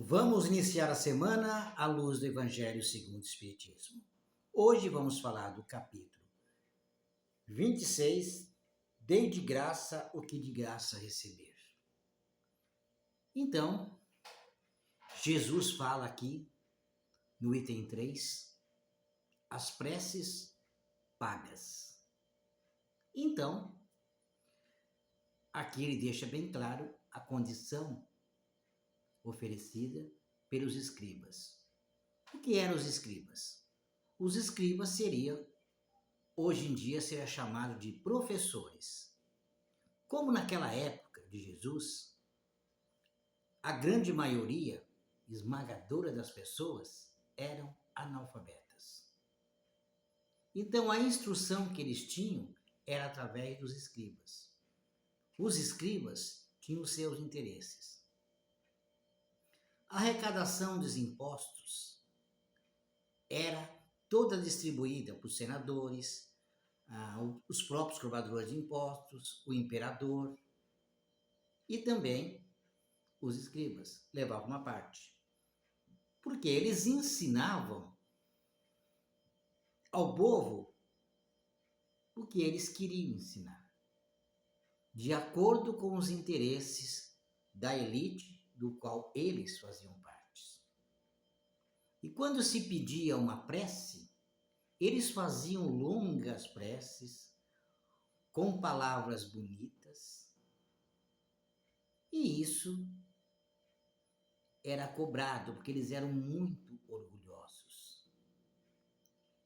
Vamos iniciar a semana à luz do Evangelho segundo o Espiritismo. Hoje vamos falar do capítulo 26, Dei de graça o que de graça receber. Então, Jesus fala aqui no item 3, as preces pagas. Então, aqui ele deixa bem claro a condição oferecida pelos escribas. O que eram os escribas? Os escribas hoje em dia seria chamado de professores. Como naquela época de Jesus, a grande maioria esmagadora das pessoas eram analfabetas. Então a instrução que eles tinham era através dos escribas. Os escribas tinham seus interesses. A arrecadação dos impostos era toda distribuída por senadores, os próprios cobradores de impostos, o imperador e também os escribas levavam uma parte. Porque eles ensinavam ao povo o que eles queriam ensinar, de acordo com os interesses da elite do qual eles faziam parte. E quando se pedia uma prece, eles faziam longas preces, com palavras bonitas, e isso era cobrado, porque eles eram muito orgulhosos.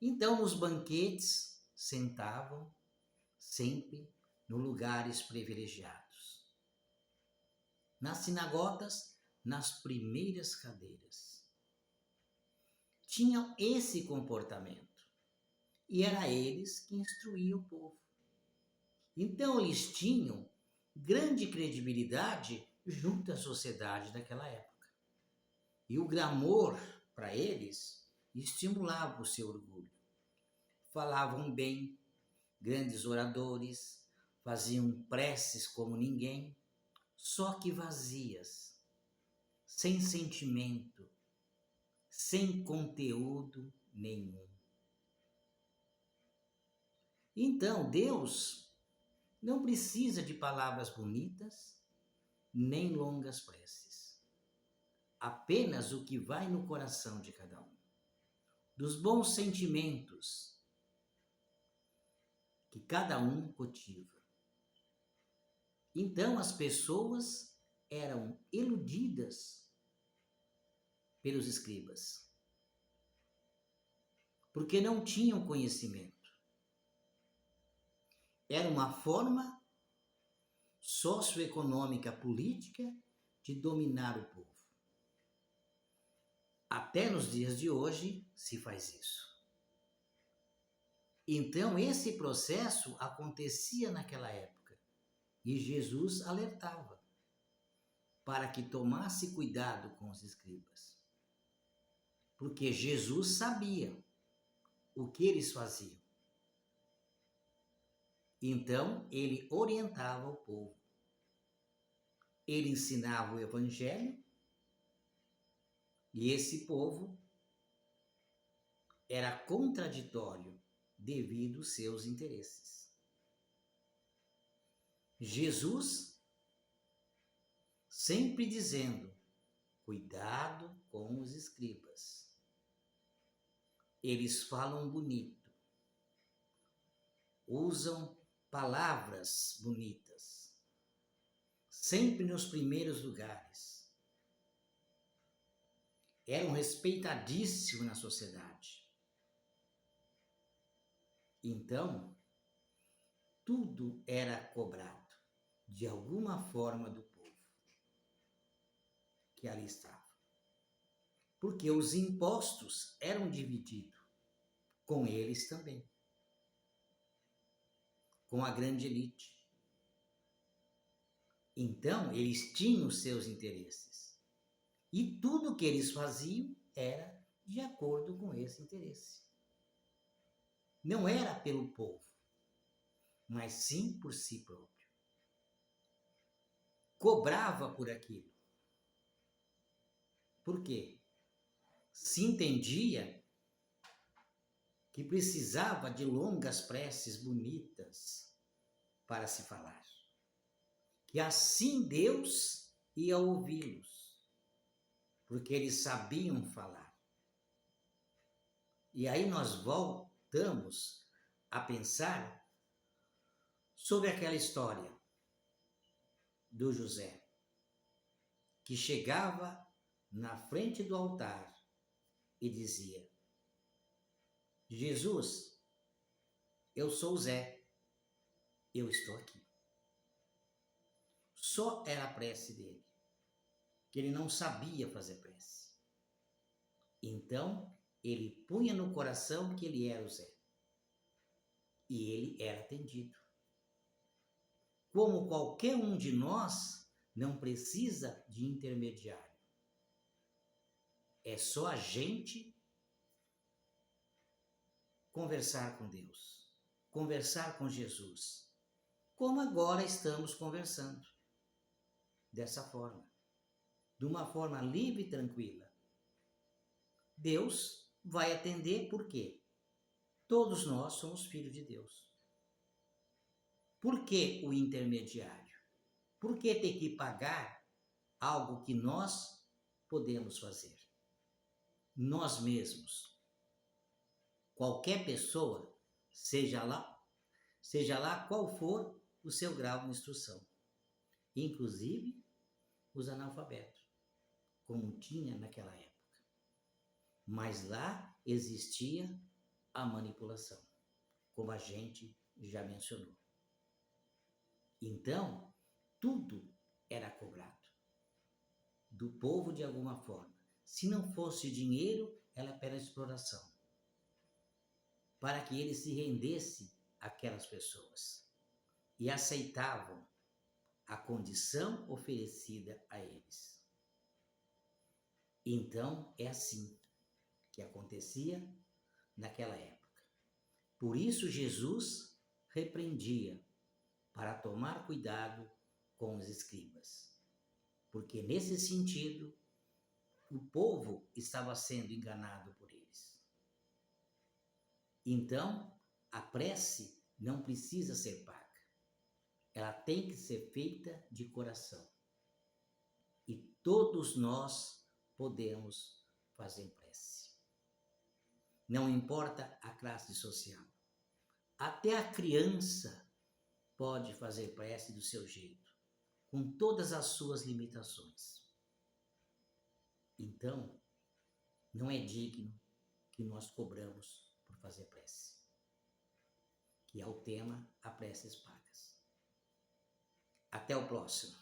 Então, nos banquetes, sentavam sempre nos lugares privilegiados. Nas sinagogas, nas primeiras cadeiras. Tinham esse comportamento. E era eles que instruíam o povo. Então, eles tinham grande credibilidade junto à sociedade daquela época. E o glamour, para eles, estimulava o seu orgulho. Falavam bem, grandes oradores, faziam preces como ninguém, só que vazias, sem sentimento, sem conteúdo nenhum. Então, Deus não precisa de palavras bonitas, nem longas preces. Apenas o que vai no coração de cada um. Dos bons sentimentos que cada um cultiva. Então, as pessoas eram iludidas pelos escribas, porque não tinham conhecimento. Era uma forma socioeconômica política de dominar o povo. Até nos dias de hoje se faz isso. Então esse processo acontecia naquela época e Jesus alertava para que tomasse cuidado com os escribas. Porque Jesus sabia o que eles faziam. Então, ele orientava o povo. Ele ensinava o Evangelho e esse povo era contraditório devido aos seus interesses. Jesus sempre dizendo, cuidado com os escribas. Eles falam bonito, usam palavras bonitas, sempre nos primeiros lugares. Eram respeitadíssimos na sociedade. Então, tudo era cobrado, de alguma forma, do povo que ali estava. Porque os impostos eram divididos com eles também, com a grande elite. Então, eles tinham seus interesses. E tudo que eles faziam era de acordo com esse interesse. Não era pelo povo, mas sim por si próprio. Cobrava por aquilo. Por quê? Se entendia que precisava de longas preces bonitas para se falar. Que assim Deus ia ouvi-los, porque eles sabiam falar. E aí nós voltamos a pensar sobre aquela história do José, que chegava na frente do altar e dizia: Jesus, eu sou o Zé, eu estou aqui. Só era a prece dele, que ele não sabia fazer prece. Então, ele punha no coração que ele era o Zé. E ele era atendido. Como qualquer um de nós não precisa de intermediário. É só a gente conversar com Deus, conversar com Jesus, como agora estamos conversando, dessa forma, de uma forma livre e tranquila. Deus vai atender por quê? Todos nós somos filhos de Deus. Por que o intermediário? Por que ter que pagar algo que nós podemos fazer? Nós mesmos. Qualquer pessoa, seja lá qual for o seu grau de instrução. Inclusive os analfabetos, como tinha naquela época. Mas lá existia a manipulação, como a gente já mencionou. Então, tudo era cobrado do povo de alguma forma. Se não fosse dinheiro, era apenas exploração, para que ele se rendesse àquelas pessoas e aceitavam a condição oferecida a eles. Então, é assim que acontecia naquela época. Por isso, Jesus repreendia para tomar cuidado com os escribas, porque nesse sentido, o povo estava sendo enganado por eles. Então, a prece não precisa ser paga. Ela tem que ser feita de coração. E todos nós podemos fazer prece. Não importa a classe social. Até a criança pode fazer prece do seu jeito, com todas as suas limitações. Então, não é digno que nós cobramos por fazer prece, que é o tema A Preces Pagas. Até o próximo.